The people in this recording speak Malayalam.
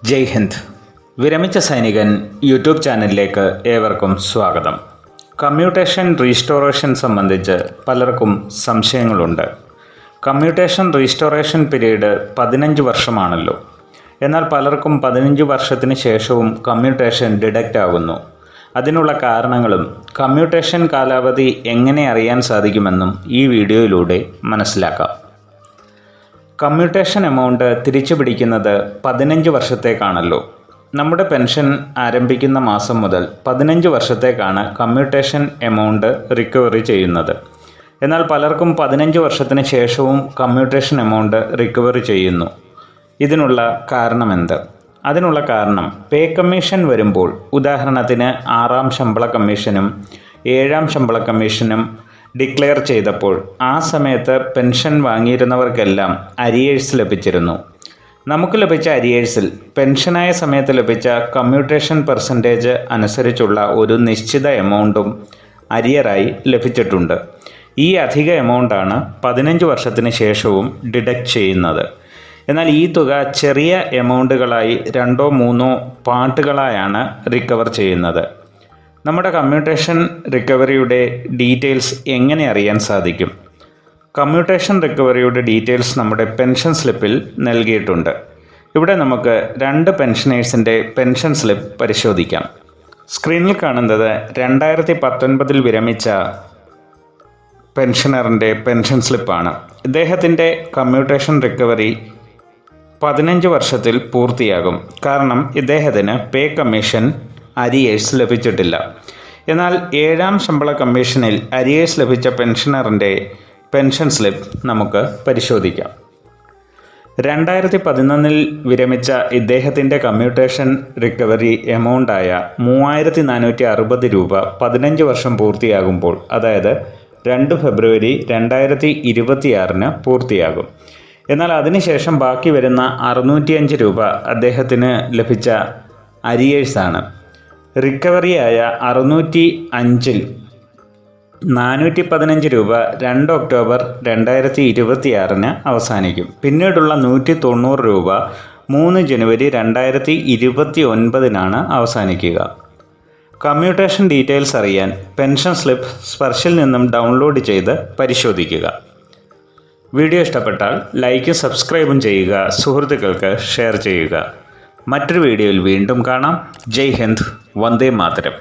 ജയ് ഹിന്ദ്. വിരമിച്ച സൈനികൻ യൂട്യൂബ് ചാനലിലേക്ക് ഏവർക്കും സ്വാഗതം. കമ്മ്യൂട്ടേഷൻ റീസ്റ്റോറേഷൻ സംബന്ധിച്ച് പലർക്കും സംശയങ്ങളുണ്ട്. കമ്മ്യൂട്ടേഷൻ റീസ്റ്റോറേഷൻ പീരീഡ് 15 വർഷമാണല്ലോ. എന്നാൽ പലർക്കും 15 വർഷത്തിന് ശേഷവും കമ്മ്യൂട്ടേഷൻ ഡിഡക്റ്റ് ആകുന്നു. അതിനുള്ള കാരണങ്ങളും കമ്മ്യൂട്ടേഷൻ കാലാവധി എങ്ങനെ അറിയാൻ സാധിക്കുമെന്നും ഈ വീഡിയോയിലൂടെ മനസ്സിലാക്കാം. കമ്മ്യൂട്ടേഷൻ എമൗണ്ട് തിരിച്ചു പിടിക്കുന്നത് 15 വർഷത്തേക്കാണല്ലോ. നമ്മുടെ പെൻഷൻ ആരംഭിക്കുന്ന മാസം മുതൽ 15 വർഷത്തേക്കാണ് കമ്മ്യൂട്ടേഷൻ എമൗണ്ട് റിക്കവറി ചെയ്യുന്നത്. എന്നാൽ പലർക്കും 15 വർഷത്തിന് ശേഷവും കമ്മ്യൂട്ടേഷൻ എമൗണ്ട് റിക്കവറി ചെയ്യുന്നു. ഇതിനുള്ള കാരണമെന്ത്? അതിനുള്ള കാരണം പേ കമ്മീഷൻ വരുമ്പോൾ, ഉദാഹരണത്തിന് 6ാം ശമ്പള കമ്മീഷനും 7ാം ശമ്പള കമ്മീഷനും ഡിക്ലെയർ ചെയ്തപ്പോൾ ആ സമയത്ത് പെൻഷൻ വാങ്ങിയിരുന്നവർക്കെല്ലാം അരിയേഴ്സ് ലഭിച്ചിരുന്നു. നമുക്ക് ലഭിച്ച അരിയേഴ്സിൽ പെൻഷനായ സമയത്ത് ലഭിച്ച കമ്മ്യൂട്ടേഷൻ പെർസെൻറ്റേജ് അനുസരിച്ചുള്ള ഒരു നിശ്ചിത എമൗണ്ടും അരിയറായി ലഭിച്ചിട്ടുണ്ട്. ഈ അധിക എമൗണ്ടാണ് 15 വർഷത്തിന് ശേഷവും ഡിഡക്റ്റ് ചെയ്യുന്നത്. എന്നാൽ ഈ തുക ചെറിയ എമൗണ്ടുകളായി 2ഓ 3ഓ പാർട്ടുകളായാണ് റിക്കവർ ചെയ്യുന്നത്. നമ്മുടെ കമ്മ്യൂട്ടേഷൻ റിക്കവറിയുടെ ഡീറ്റെയിൽസ് എങ്ങനെ അറിയാൻ സാധിക്കും? കമ്മ്യൂട്ടേഷൻ റിക്കവറിയുടെ ഡീറ്റെയിൽസ് നമ്മുടെ പെൻഷൻ സ്ലിപ്പിൽ നൽകിയിട്ടുണ്ട്. ഇവിടെ നമുക്ക് 2 പെൻഷനേഴ്സിൻ്റെ പെൻഷൻ സ്ലിപ്പ് പരിശോധിക്കാം. സ്ക്രീനിൽ കാണുന്നത് 2019 വിരമിച്ച പെൻഷനറിൻ്റെ പെൻഷൻ സ്ലിപ്പാണ്. ഇദ്ദേഹത്തിൻ്റെ കമ്മ്യൂട്ടേഷൻ റിക്കവറി 15 വർഷത്തിൽ പൂർത്തിയാകും. കാരണം ഇദ്ദേഹത്തിന് പേ കമ്മീഷൻ അരിയേഴ്സ് ലഭിച്ചിട്ടില്ല. എന്നാൽ 7ാം ശമ്പള കമ്മീഷനിൽ അരിയേഴ്സ് ലഭിച്ച പെൻഷനറിൻ്റെ പെൻഷൻ സ്ലിപ്പ് നമുക്ക് പരിശോധിക്കാം. 2011 വിരമിച്ച ഇദ്ദേഹത്തിൻ്റെ കമ്മ്യൂട്ടേഷൻ റിക്കവറി എമൗണ്ടായ 3460 രൂപ 15 വർഷം പൂർത്തിയാകുമ്പോൾ, അതായത് 2 ഫെബ്രുവരി 2026 പൂർത്തിയാകും. എന്നാൽ അതിനുശേഷം ബാക്കി വരുന്ന 605 രൂപ അദ്ദേഹത്തിന് ലഭിച്ച അരിയേഴ്സാണ്. റിക്കവറിയായ 605-ൽ 415 രൂപ 2 ഒക്ടോബർ 2026 അവസാനിക്കും. പിന്നീടുള്ള 190 രൂപ 3 ജനുവരി 2029 അവസാനിക്കുക. കമ്മ്യൂട്ടേഷൻ ഡീറ്റെയിൽസ് അറിയാൻ പെൻഷൻ സ്ലിപ്പ് സ്പർശിൽ നിന്നും ഡൗൺലോഡ് ചെയ്ത് പരിശോധിക്കുക. വീഡിയോ ഇഷ്ടപ്പെട്ടാൽ ലൈക്കും സബ്സ്ക്രൈബും ചെയ്യുക. സുഹൃത്തുക്കൾക്ക് ഷെയർ ചെയ്യുക. മറ്റൊരു വീഡിയോയിൽ വീണ്ടും കാണാം. ജയ് ഹിന്ദ്, വന്ദേ മാതരം.